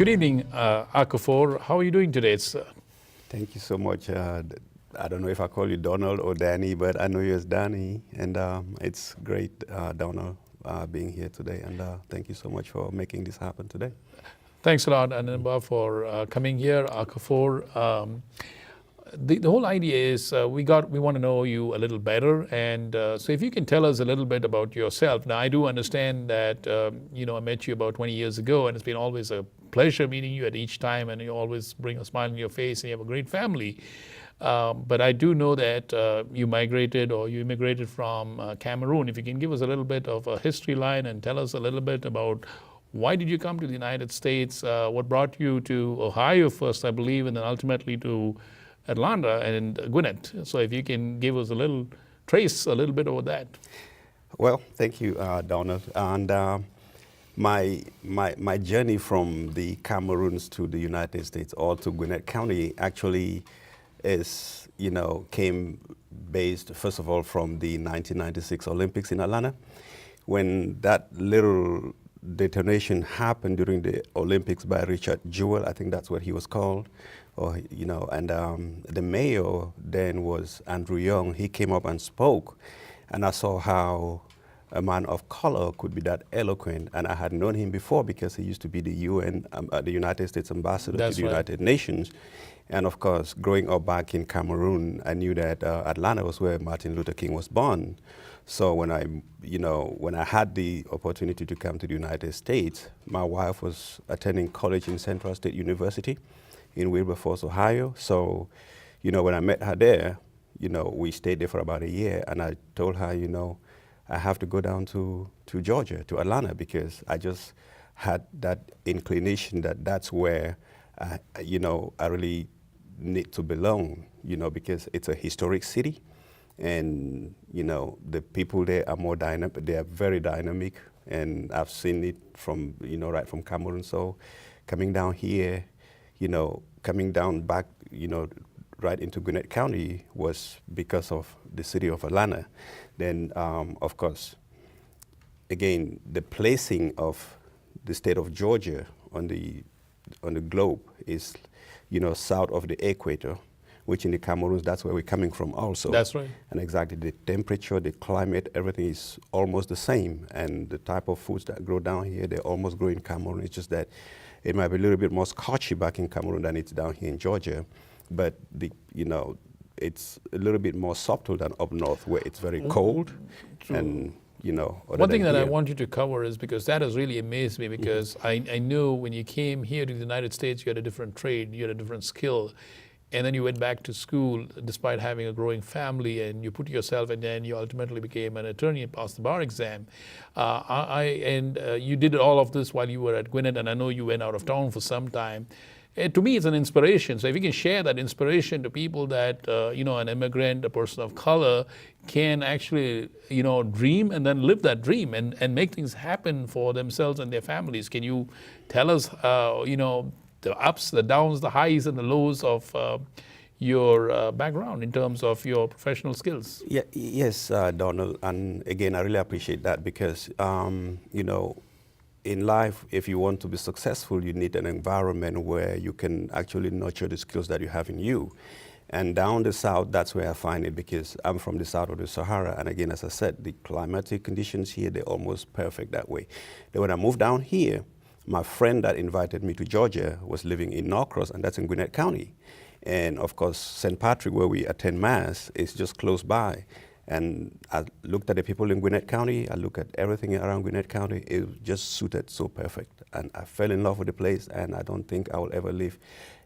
Good evening, Akufor. How are you doing today, sir? Thank you so much. I don't know if I call you Donald or Danny, but I know you as Danny, and it's great, Donald, being here today. And thank you so much for making this happen today. Thanks a lot, Aneneba, for coming here, Akufor. The whole idea is we want to know you a little better, and so if you can tell us a little bit about yourself. Now, I do understand that I met you about 20 years ago, and it's been always a pleasure meeting you at each time, and you always bring a smile on your face, and you have a great family. But I do know that you immigrated from Cameroon. If you can give us a little bit of a history line and tell us a little bit about why did you come to the United States, what brought you to Ohio first, I believe, and then ultimately to Atlanta and Gwinnett. So if you can give us a little bit over that. Well, thank you, Donald. And my journey from the Cameroons to the United States or to Gwinnett County actually came based, first of all, from the 1996 Olympics in Atlanta. When that little detonation happened during the Olympics by Richard Jewell, I think that's what he was called, and the mayor then was Andrew Young. He came up and spoke, and I saw how a man of color could be that eloquent, and I had known him before because he used to be the the United States ambassador to the United Nations. And of course, growing up back in Cameroon, I knew that Atlanta was where Martin Luther King was born. So when I had the opportunity to come to the United States, my wife was attending college in Central State University in Wilberforce, Ohio. So, when I met her there, we stayed there for about a year, and I told her, I have to go down to Georgia, to Atlanta, because I just had that inclination that that's where, I really need to belong, because it's a historic city. And, the people there are more dynamic, they are very dynamic, and I've seen it from, right from Cameroon. So coming down here, coming down back, right into Gwinnett County was because of the city of Atlanta. Then, of course, again, the placing of the state of Georgia on the globe is, south of the equator, which in the Cameroons, that's where we're coming from also. That's right. And exactly, the temperature, the climate, everything is almost the same. And the type of foods that grow down here, they almost grow in Cameroon. It's just that it might be a little bit more scorchy back in Cameroon than it's down here in Georgia. But, it's a little bit more subtle than up north, where it's very cold. True. And, one thing that I want you to cover is, because that has really amazed me, because I knew when you came here to the United States, you had a different trade, you had a different skill. And then you went back to school despite having a growing family, and you put yourself, and then you ultimately became an attorney and passed the bar exam. You did all of this while you were at Gwinnett, and I know you went out of town for some time. To me, it's an inspiration. So if you can share that inspiration to people that, an immigrant, a person of color, can actually, dream and then live that dream and make things happen for themselves and their families. Can you tell us, the ups, the downs, the highs and the lows of your background in terms of your professional skills? Yeah, yes, Donald. And again, I really appreciate that because, in life, if you want to be successful, you need an environment where you can actually nurture the skills that you have in you. And down the south, that's where I find it, because I'm from the south of the Sahara. And again, as I said, the climatic conditions here, they're almost perfect that way. Then when I moved down here, my friend that invited me to Georgia was living in Norcross, and that's in Gwinnett County. And of course, St. Patrick, where we attend Mass, is just close by. And I looked at the people in Gwinnett County, I looked at everything around Gwinnett County, it just suited so perfect. And I fell in love with the place, and I don't think I will ever leave.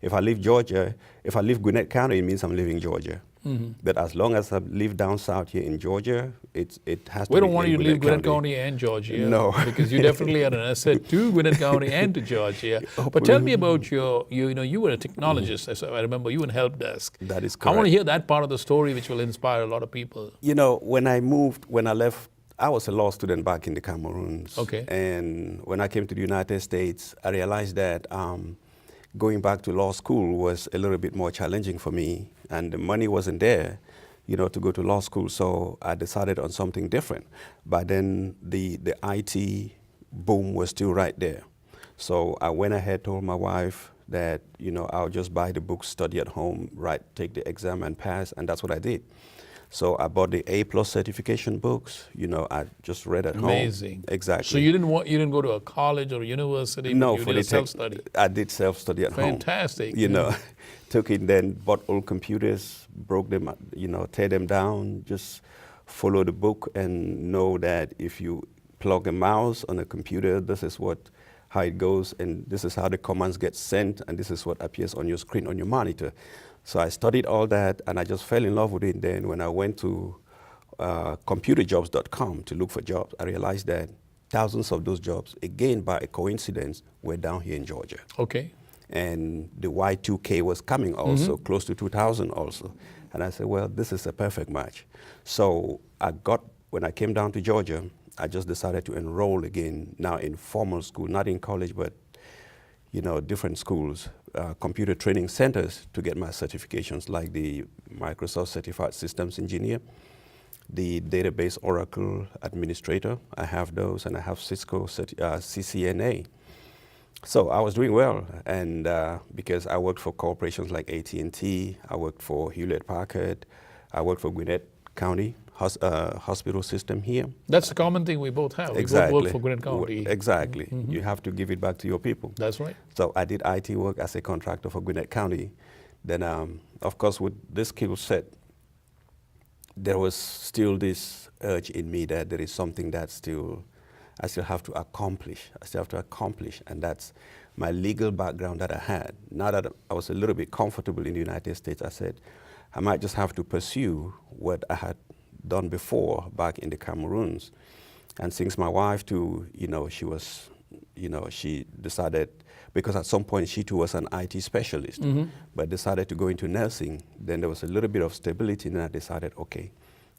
If I leave Gwinnett County, it means I'm leaving Georgia. Mm-hmm. But as long as I live down south here in Georgia, it has to be. We don't want you to leave Gwinnett County and Georgia. No. Because you definitely are an asset to Gwinnett County and to Georgia. But tell me about you were a technologist. Mm-hmm. I remember you in help desk. That is correct. I want to hear that part of the story, which will inspire a lot of people. When I left, I was a law student back in the Cameroons. Okay. And when I came to the United States, I realized that going back to law school was a little bit more challenging for me, and the money wasn't there, to go to law school. So I decided on something different. But then the IT boom was still right there. So I went ahead, told my wife that, I'll just buy the books, study at home, take the exam and pass, and that's what I did. So I bought the A+ certification books. I just read at home. Amazing. Exactly. So you didn't go to a college or university, but No, you for did the a self-study. I did self-study at home. Fantastic. Took it, then bought old computers, broke them, tear them down, just follow the book and know that if you plug a mouse on a computer, this is how it goes, and this is how the commands get sent, and this is what appears on your screen, on your monitor. So I studied all that, and I just fell in love with it. Then when I went to computerjobs.com to look for jobs, I realized that thousands of those jobs, again by a coincidence, were down here in Georgia. Okay. And the Y2K was coming also, close to 2000 also. And I said, well, this is a perfect match. So when I came down to Georgia, I just decided to enroll again, now in formal school, not in college, but different schools, computer training centers to get my certifications, like the Microsoft Certified Systems Engineer, the Database Oracle Administrator. I have those, and I have Cisco CCNA. So I was doing well, and because I worked for corporations like AT&T, I worked for Hewlett-Packard, I worked for Gwinnett County hospital system here. That's a common thing we both have. Exactly. We both work for Gwinnett County. Exactly. You have to give it back to your people. That's right. So I did IT work as a contractor for Gwinnett County. Then, of course, with this skill set, there was still this urge in me that there is something that I still have to accomplish. And that's my legal background that I had. Now that I was a little bit comfortable in the United States, I said, I might just have to pursue what I had done before back in the Cameroons. And since my wife too, she decided, because at some point she too was an IT specialist, but decided to go into nursing. Then there was a little bit of stability, and I decided, okay,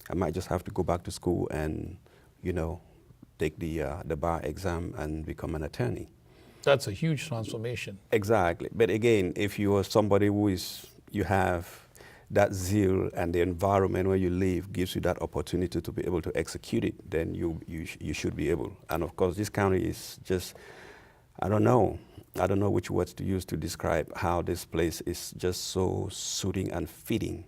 I might just have to go back to school and, take the bar exam and become an attorney. That's a huge transformation. Exactly. But again, if you are somebody you have that zeal, and the environment where you live gives you that opportunity to be able to execute it, then you should be able. And of course, this county is just, I don't know which words to use to describe how this place is just so soothing and fitting.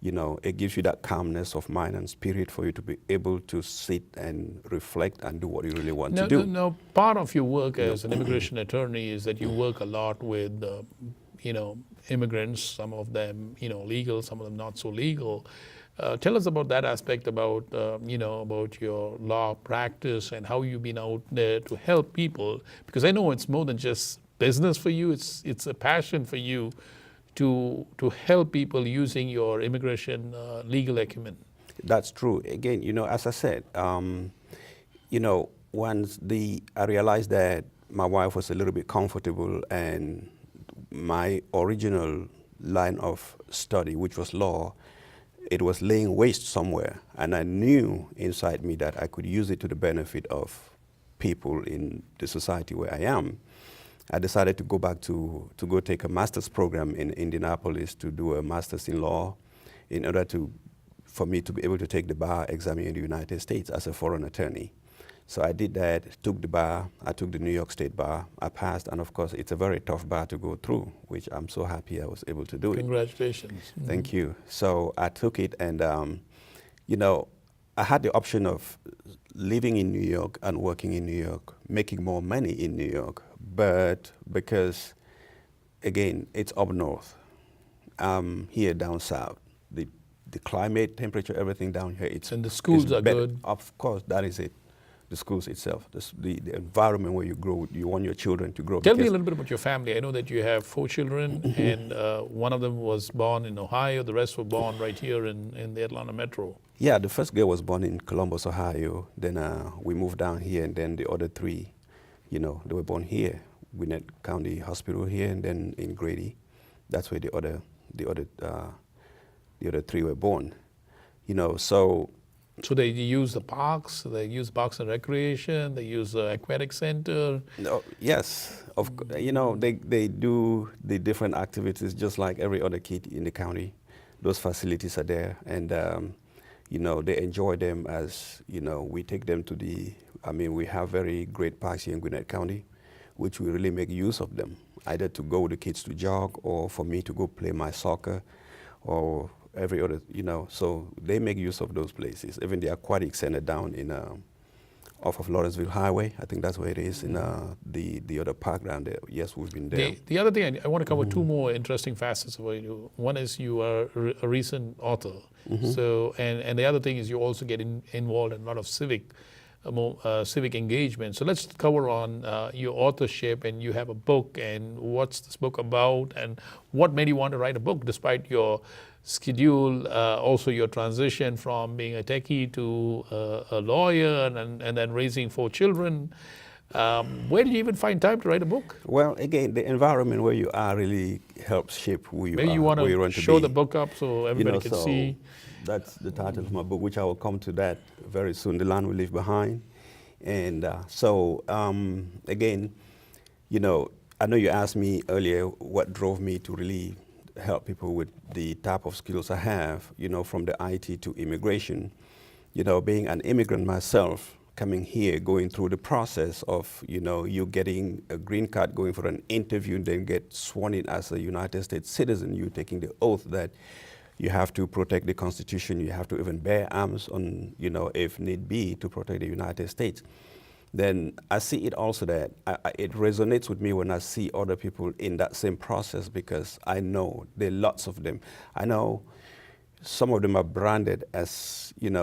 It gives you that calmness of mind and spirit for you to be able to sit and reflect and do what you really want to do. Now, part of your work as an immigration attorney is that you work a lot with immigrants, some of them, legal, some of them not so legal. Tell us about that aspect, about your law practice and how you've been out there to help people, because I know it's more than just business for you. It's a passion for you to help people using your immigration legal acumen. That's true. Again, as I said, once I realized that my wife was a little bit comfortable, and my original line of study, which was law, it was laying waste somewhere, and I knew inside me that I could use it to the benefit of people in the society where I am. I decided to go back to go take a master's program in Indianapolis to do a master's in law in order for me to be able to take the bar exam in the United States as a foreign attorney. So I did that, took the bar, I took the New York State bar, I passed, and of course it's a very tough bar to go through, which I'm so happy I was able to do it. Congratulations. Thank you. So I took it, and I had the option of living in New York and working in New York, making more money in New York, but because, again, it's up north, here down south, the climate, temperature, everything down here, and the schools are better. good. Of course, that is it. The schools itself, the environment where you grow, you want your children to grow. Tell me a little bit about your family. I know that you have 4 children, and one of them was born in Ohio. The rest were born right here in the Atlanta metro. Yeah, the first girl was born in Columbus, Ohio. Then we moved down here, and then the other 3, they were born here, Gwinnett County Hospital here, and then in Grady. That's where the other 3 were born. So they use the parks, they use parks and recreation, they use the aquatic center. No, yes, they do the different activities just like every other kid in the county. Those facilities are there, and they enjoy them as we take them to we have very great parks here in Gwinnett County. which we really make use of them, either to go with the kids to jog or for me to go play my soccer or every other, so they make use of those places. Even the aquatic center down in off of Lawrenceville Highway, I think that's where it is, in the other park down there. Yes, we've been there. The other thing, I want to cover two more interesting facets of what you do. One is you are a recent author. So, and the other thing is you also get involved in a lot of civic engagement. So let's cover on your authorship, and you have a book, and what's this book about, and what made you want to write a book despite your schedule, also your transition from being a techie to a lawyer, and then raising 4 children. Where did you even find time to write a book? Well, again, the environment where you are really helps shape who you are. Maybe you want to show the book up so everybody can see. That's the title of my book, which I will come to that very soon, The Land We Leave Behind. And again, I know you asked me earlier what drove me to really help people with the type of skills I have, from the IT to immigration. Being an immigrant myself, coming here, going through the process of, you getting a green card, going for an interview, then get sworn in as a United States citizen, you taking the oath that you have to protect the Constitution, you have to even bear arms on, if need be, to protect the United States. Then I see it also that it resonates with me when I see other people in that same process, because I know there are lots of them. I know some of them are branded as, in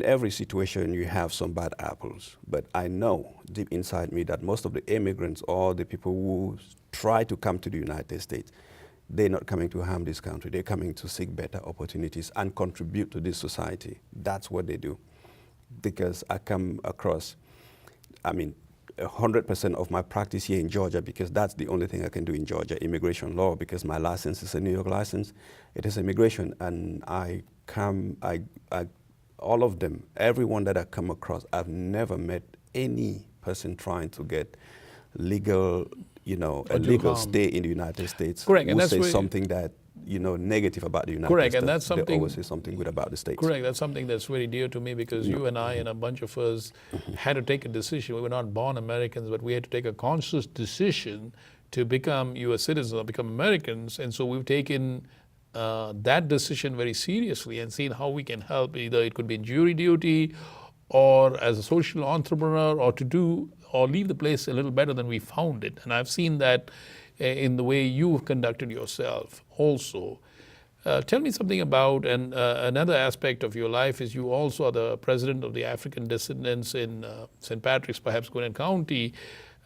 every situation you have some bad apples, but I know deep inside me that most of the immigrants or the people who try to come to the United States, they're not coming to harm this country. They're coming to seek better opportunities and contribute to this society. That's what they do. Because I come across, 100% of my practice here in Georgia, because that's the only thing I can do in Georgia, immigration law, because my license is a New York license. It is immigration, and all of them, everyone that I come across, I've never met any person trying to get legal, a legal stay in the United States. Correct, and say something that, negative about the United States. Correct, and that's something. They always say something good about the States. Correct, that's something that's very dear to me, because you and I and a bunch of us had to take a decision. We were not born Americans, but we had to take a conscious decision to become U.S. citizens or become Americans, and so we've taken that decision very seriously and seen how we can help. Either it could be in jury duty, or as a social entrepreneur, or leave the place a little better than we found it. And I've seen that in the way you've conducted yourself also. Tell me something about, and another aspect of your life is you also are the president of the African descendants in St. Patrick's, perhaps Gwinnett County.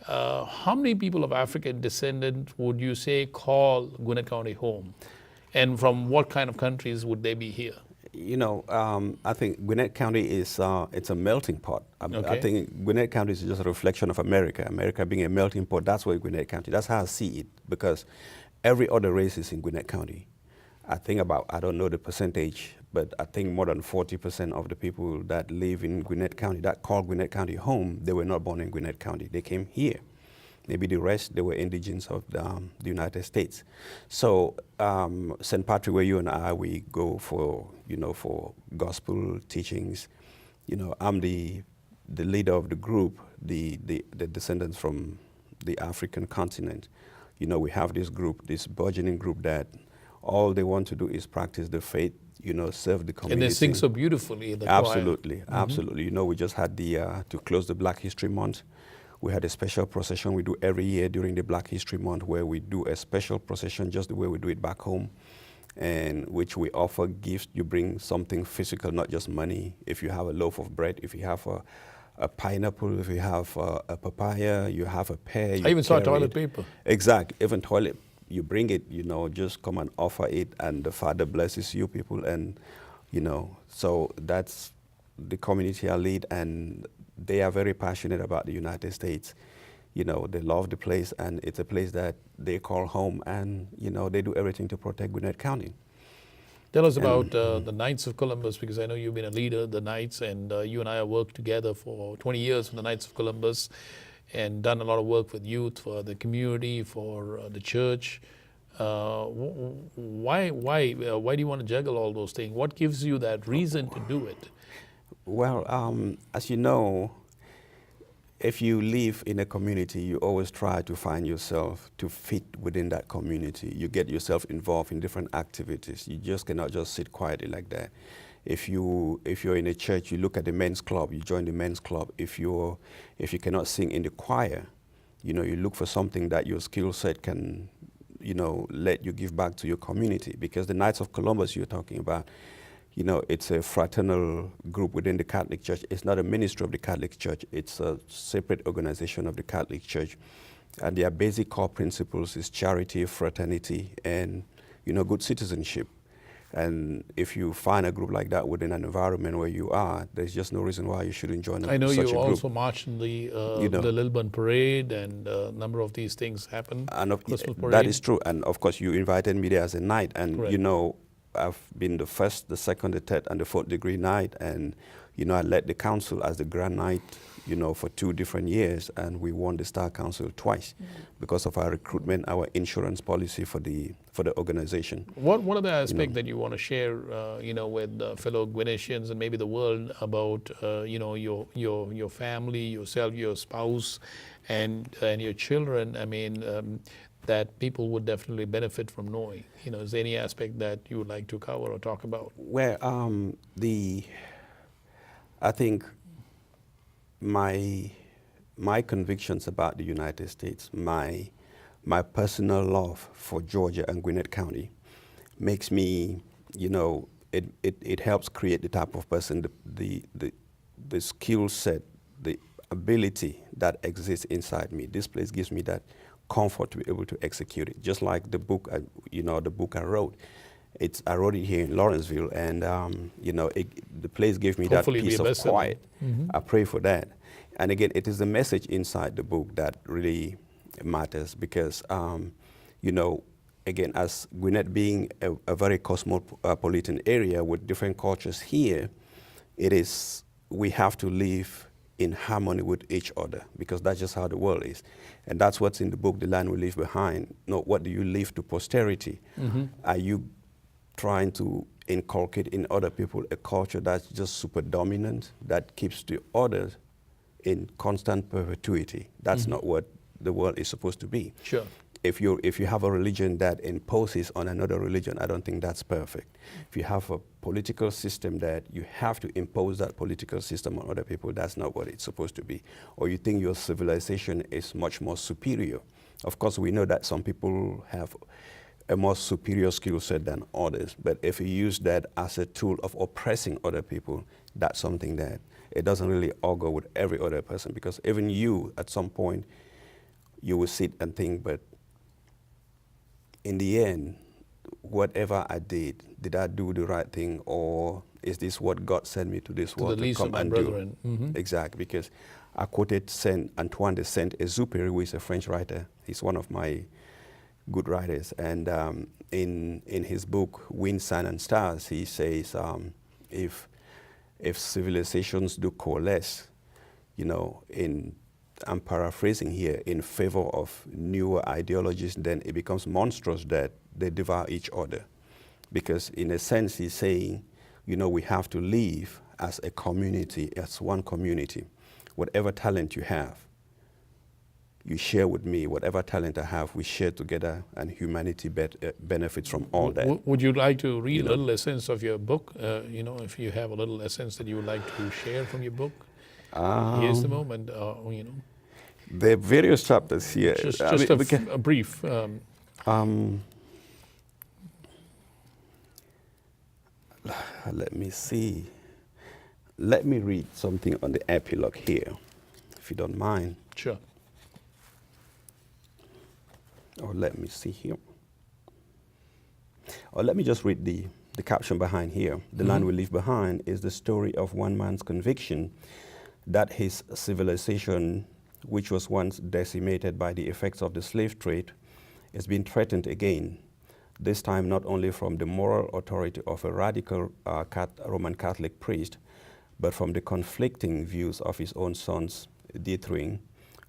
How many people of African descent would you say call Gwinnett County home? And from what kind of countries would they be here? I think Gwinnett County is it's a melting pot. I think Gwinnett County is just a reflection of America. America being a melting pot, that's why Gwinnett County. That's how I see it, because every other race is in Gwinnett County. I think I don't know the percentage, but I think more than 40% of the people that live in Gwinnett County, that call Gwinnett County home, they were not born in Gwinnett County. They came here. Maybe the rest, they were indigenous of the United States. So St. Patrick, where you and I, we go for, for gospel teachings. I'm the leader of the group, the descendants from the African continent. We have this group, this burgeoning group that all they want to do is practice the faith, serve the community. And they sing so beautifully in the Absolutely, choir. Absolutely. We just had to close the Black History Month. We had a special procession we do every year during the Black History Month, where we do a special procession just the way we do it back home, and which we offer gifts. You bring something physical, not just money. If you have a loaf of bread, if you have a pineapple, if you have a papaya, you have a pear. I even saw toilet paper. Exactly, even toilet. You bring it, just come and offer it, and the Father blesses you people, and so that's the community I lead, and they are very passionate about the United States. They love the place, and it's a place that they call home, and they do everything to protect Gwinnett County. Tell us about the Knights of Columbus, because I know you've been a leader of the Knights, and you and I have worked together for 20 years with the Knights of Columbus, and done a lot of work with youth, for the community, for the church. Why do you want to juggle all those things? What gives you that reason to do it? Well, as you know, if you live in a community, you always try to find yourself to fit within that community. You get yourself involved in different activities. You just cannot just sit quietly like that. If you're in a church, you look at the men's club, you join the men's club. If you cannot sing in the choir, you look for something that your skill set can, let you give back to your community. Because the Knights of Columbus you're talking about, it's a fraternal group within the Catholic Church. It's not a ministry of the Catholic Church. It's a separate organization of the Catholic Church. And their basic core principles is charity, fraternity, and, good citizenship. And if you find a group like that within an environment where you are, there's just no reason why you shouldn't join I know such a you group. also marched in the Lilburn Parade, and a number of these things happen. And Christmas parade. that is true. And of course, you invited me there as a knight. And, Correct. I've been the first, the second, the third, and the fourth degree knight. And, I led the council as the Grand Knight, for 2 different years. And we won the Star Council twice because of our recruitment, our insurance policy for the organization. What other aspect that you want to share, with fellow Gwinnettians and maybe the world about, your family, yourself, your spouse, and your children? I mean, that people would definitely benefit from knowing. Is there any aspect that you would like to cover or talk about? Well, I think my convictions about the United States, my personal love for Georgia and Gwinnett County makes me, it helps create the type of person, the skill set, the ability that exists inside me. This place gives me that comfort to be able to execute it. Just like the book, the book I wrote. I wrote it here in Lawrenceville, and the place gave me Hopefully that peace of quiet. I pray for that. And again, it is the message inside the book that really matters, because, again, as Gwinnett being a very cosmopolitan area with different cultures here, we have to live in harmony with each other, because that's just how the world is. And that's what's in the book, The Land We Leave Behind. What do you leave to posterity? Are you trying to inculcate in other people a culture that's just super dominant, that keeps the others in constant perpetuity? That's not what the world is supposed to be. Sure. If you have a religion that imposes on another religion, I don't think that's perfect. If you have a political system that you have to impose that political system on other people, that's not what it's supposed to be. Or you think your civilization is much more superior. Of course, we know that some people have a more superior skill set than others, but if you use that as a tool of oppressing other people, that's something that it doesn't really augur with every other person, because even you, at some point, you will sit and think, but in the end, whatever I did I do the right thing, or is this what God sent me to this world to come and do? Exactly, because I quoted Saint Antoine de Saint-Exupéry, who is a French writer. He's one of my good writers, and in his book Wind, Sun, and Stars, he says, if civilizations do coalesce, I'm paraphrasing here, in favor of newer ideologies, then it becomes monstrous that they devour each other. Because in a sense, he's saying, we have to live as a community, as one community. Whatever talent you have, you share with me. Whatever talent I have, we share together, and humanity benefits from all that. Would you like to read a little essence of your book? If you have a little essence that you would like to share from your book? Here's the moment, There are various chapters here. Just a brief. Let me see. Let me read something on the epilogue here, if you don't mind. Sure. Or let me see here. Or let me just read the caption behind here. The Land We Leave Behind is the story of one man's conviction that his civilization, which was once decimated by the effects of the slave trade, is being threatened again, this time not only from the moral authority of a radical Roman Catholic priest, but from the conflicting views of his own sons, dithering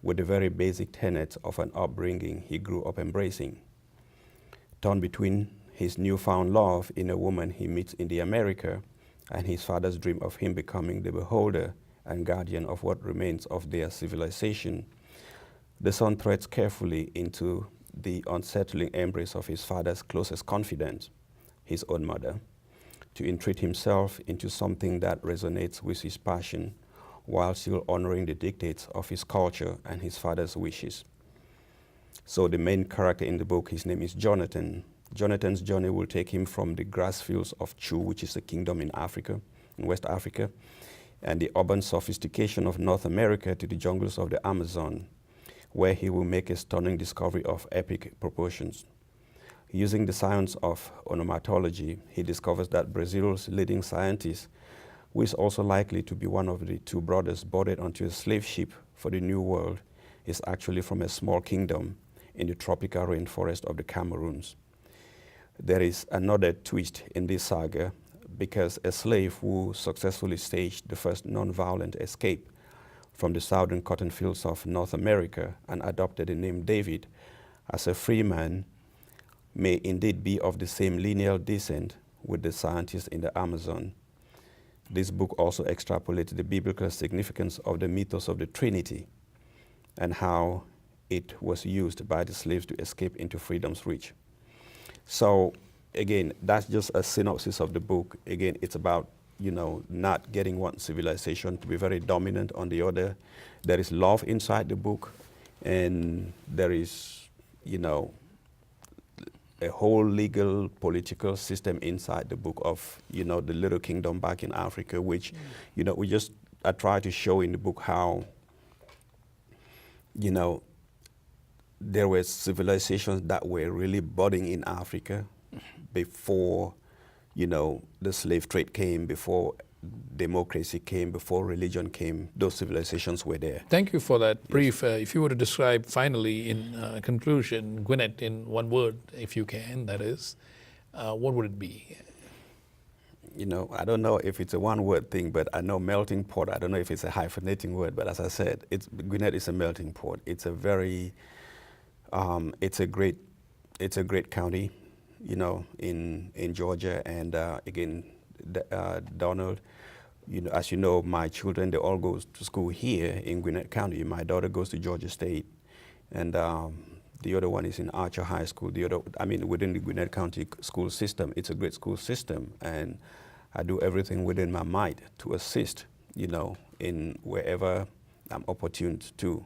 with the very basic tenets of an upbringing he grew up embracing. Torn between his newfound love in a woman he meets in the America and his father's dream of him becoming the beholder and guardian of what remains of their civilization, the son treads carefully into the unsettling embrace of his father's closest confidant, his own mother, to entreat himself into something that resonates with his passion, while still honoring the dictates of his culture and his father's wishes. So the main character in the book, his name is Jonathan. Jonathan's journey will take him from the grass fields of Chu, which is a kingdom in Africa, in West Africa, and the urban sophistication of North America to the jungles of the Amazon, where he will make a stunning discovery of epic proportions. Using the science of onomatology, he discovers that Brazil's leading scientist, who is also likely to be one of the two brothers boarded onto a slave ship for the New World, is actually from a small kingdom in the tropical rainforest of the Cameroons. There is another twist in this saga, because a slave who successfully staged the first non-violent escape from the southern cotton fields of North America and adopted the name David as a free man may indeed be of the same lineal descent with the scientists in the Amazon. This book also extrapolates the biblical significance of the mythos of the Trinity and how it was used by the slaves to escape into freedom's reach. So again, that's just a synopsis of the book. Again, it's about, you know, not getting one civilization to be very dominant on the other. There is love inside the book, and there is, you know, a whole legal political system inside the book of, you know, the little kingdom back in Africa, which, you know, I try to show in the book how, you know, there were civilizations that were really budding in Africa before, you know, the slave trade came, before democracy came, before religion came. Those civilizations were there. Thank you for that brief. If you were to describe finally in conclusion, Gwinnett in one word, if you can, that is, what would it be? You know, I don't know if it's a one-word thing, but I know melting pot. I don't know if it's a hyphenating word, but as I said, Gwinnett is a melting pot. It's a very, it's a great county, you know, in Georgia. And again, Donald, you know, as you know, my children, they all go to school here in Gwinnett County. My daughter goes to Georgia State, and the other one is in Archer High School. Within the Gwinnett County school system, it's a great school system, and I do everything within my might to assist, you know, in wherever I'm opportune to.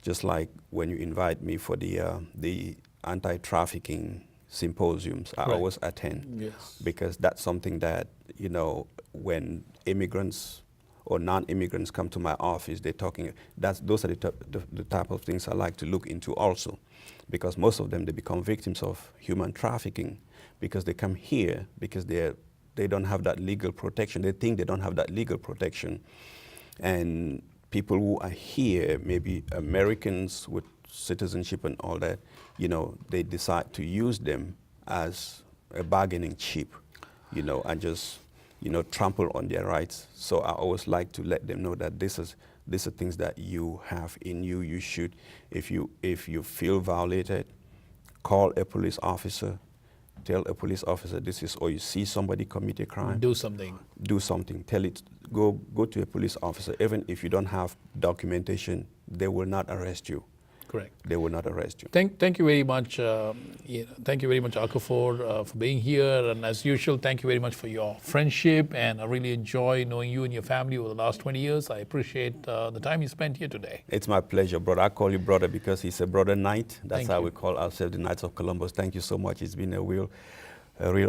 Just like when you invite me for the anti-trafficking symposiums, I always attend. Yes. Because that's something that, you know, when immigrants or non-immigrants come to my office, those are the type of things I like to look into also. Because most of them, they become victims of human trafficking because they come here because they don't have that legal protection. They think they don't have that legal protection. And people who are here, maybe Americans with citizenship and all that, you know, they decide to use them as a bargaining chip, you know, and just, you know, trample on their rights. So I always like to let them know that these are things that you have in you. You should, if you feel violated, call a police officer, tell a police officer this is, or you see somebody commit a crime. Do something. Do something. Tell it. Go to a police officer. Even if you don't have documentation, they will not arrest you. Correct. They will not arrest you. Thank you very much. Thank you very much, Akufor, for being here. And as usual, thank you very much for your friendship. And I really enjoy knowing you and your family over the last 20 years. I appreciate the time you spent here today. It's my pleasure, brother. I call you brother because he's a brother knight. That's Thank how you. we call ourselves the Knights of Columbus. Thank you so much. It's been a real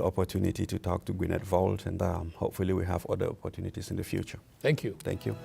opportunity to talk to Gwinnett Vault, and hopefully we have other opportunities in the future. Thank you. Thank you.